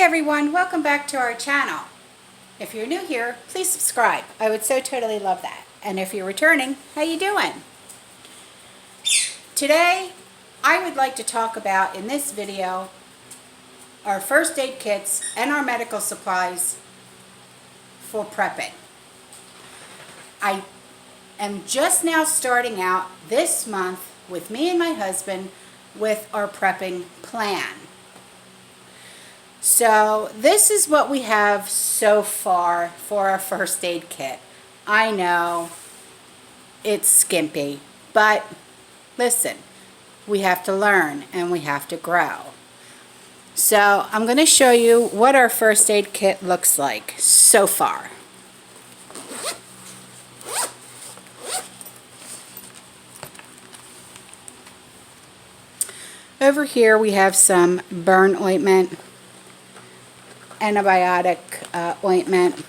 everyone, welcome back to our channel. If you're new here, please subscribe. I would so totally love that. And if you're returning, how you doing? Today, I would like to talk about, in this video, our first aid kits and our medical supplies for prepping. I am just now starting out this month with me and my husband with our prepping plan. So this is what we have so far for our first aid kit. I know it's skimpy, but listen, we have to learn and we have to grow. So I'm going to show you what our first aid kit looks like so far. Over here we have some burn ointment, antibiotic ointment,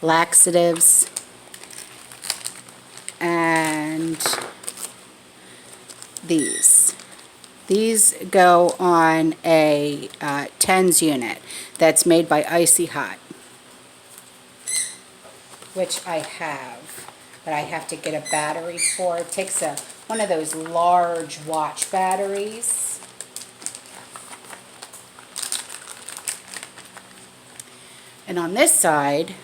laxatives, and these. These go on a TENS unit that's made by Icy Hot, which I have, but I have to get a battery for. It takes one of those large watch batteries. And on this side,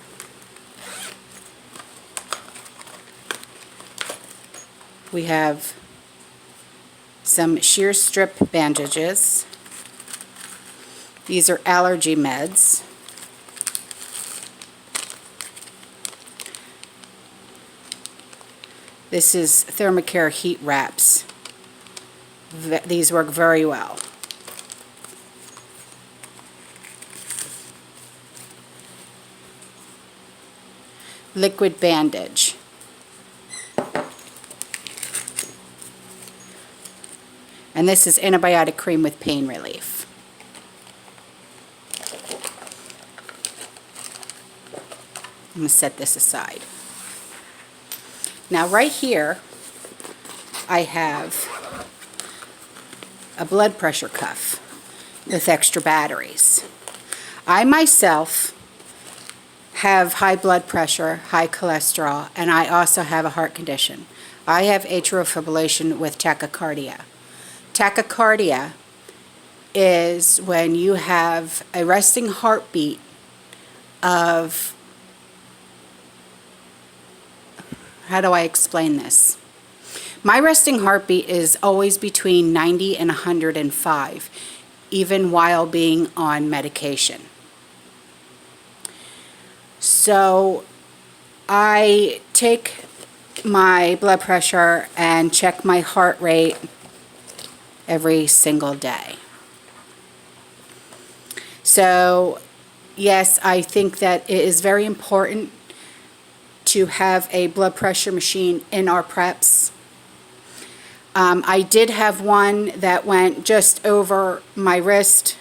we have some shear strip bandages. These are allergy meds. This is Thermacare heat wraps. These work very well. Liquid bandage. And this is antibiotic cream with pain relief. I'm going to set this aside. Now right here I have a blood pressure cuff with extra batteries. I myself have high blood pressure, high cholesterol, and I also have a heart condition. I have atrial fibrillation with tachycardia. Tachycardia is when you have a resting heartbeat of, how do I explain this? My resting heartbeat is always between 90 and 105, even while being on medication. So I take my blood pressure and check my heart rate every single day. So yes, I think that it is very important to have a blood pressure machine in our preps. I did have one that went just over my wrist,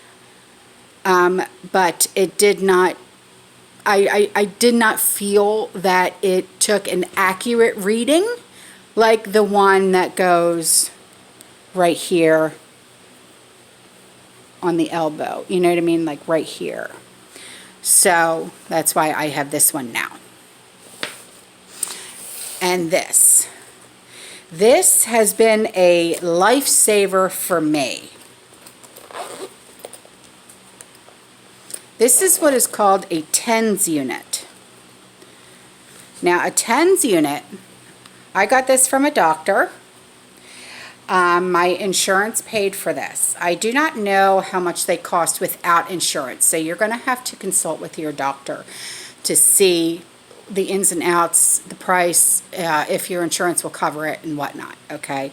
but it did not, I did not feel that it took an accurate reading like the one that goes right here on the elbow. You know what I mean? Like right here. So that's why I have this one now. And this has been a lifesaver for me. This is what is called a TENS unit. Now a TENS unit, I got this from a doctor. My insurance paid for this. I do not know how much they cost without insurance, so you're going to have to consult with your doctor to see the ins and outs, the price, if your insurance will cover it and whatnot, okay?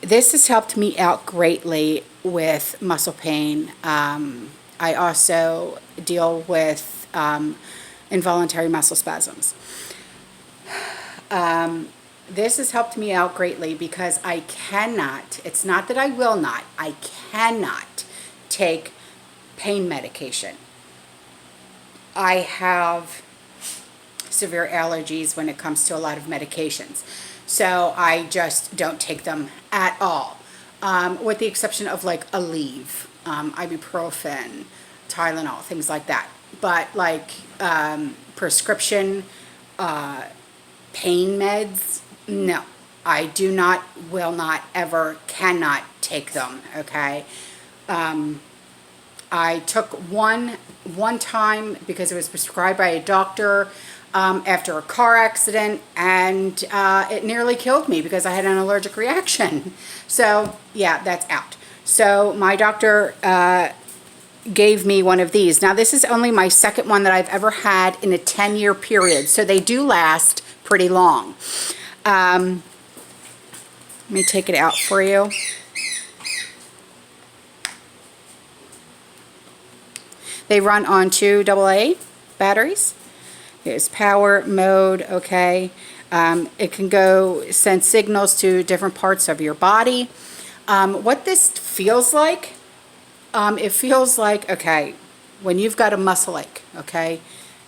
This has helped me out greatly with muscle pain. I also deal with involuntary muscle spasms. This has helped me out greatly because I cannot, it's not that I will not, I cannot take pain medication. I have severe allergies when it comes to a lot of medications, so I just don't take them at all. with the exception of like Aleve, ibuprofen, Tylenol, things like that. But like prescription pain meds, no. I do not, will not, ever, cannot take them, okay? I took one time because it was prescribed by a doctor after a car accident, and it nearly killed me because I had an allergic reaction. So yeah, that's out. So my doctor gave me one of these. Now this is only my second one that I've ever had in a 10-year period, so they do last pretty long. Let me take it out for you. They run on 2 AA batteries. Here's power mode, okay. It can send signals to different parts of your body. What this feels like, it feels like, okay, when you've got a muscle ache, okay,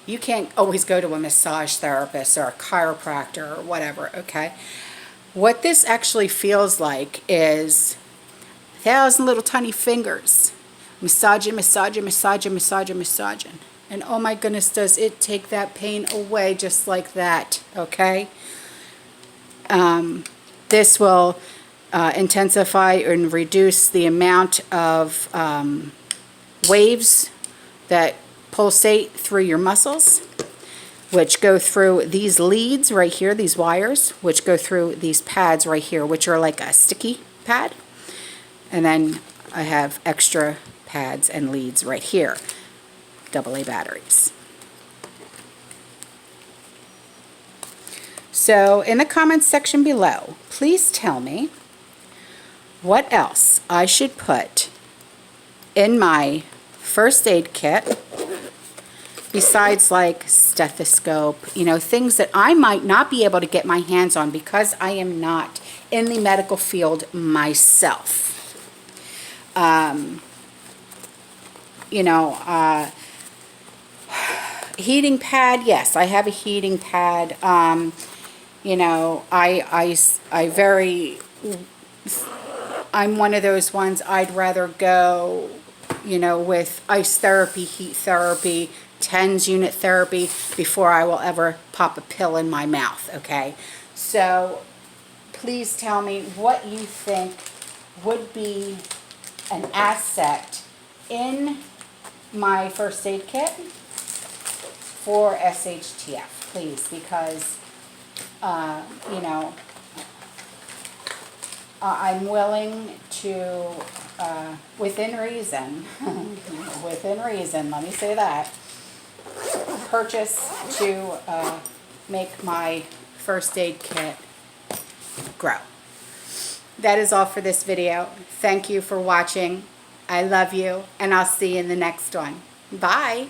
you can't always go to a massage therapist or a chiropractor or whatever, okay. What this actually feels like is 1,000 little tiny fingers massaging, massaging, massaging, massaging, massaging. And oh my goodness, does it take that pain away just like that, okay? This will intensify and reduce the amount of waves that pulsate through your muscles, which go through these leads right here, these wires, which go through these pads right here, which are like a sticky pad. And then I have extra pads and leads right here, AA batteries. So in the comments section below, please tell me what else I should put in my first aid kit besides like stethoscope, you know, things that I might not be able to get my hands on because I am not in the medical field myself. You know, heating pad, yes, I have a heating pad. You know, I'm one of those ones, I'd rather go, you know, with ice therapy, heat therapy, TENS unit therapy before I will ever pop a pill in my mouth, okay? So please tell me what you think would be an asset in my first aid kit for SHTF, please, because, you know, I'm willing to, within reason, within reason, let me say that, purchase to make my first aid kit grow. That is all for this video. Thank you for watching. I love you, and I'll see you in the next one. Bye.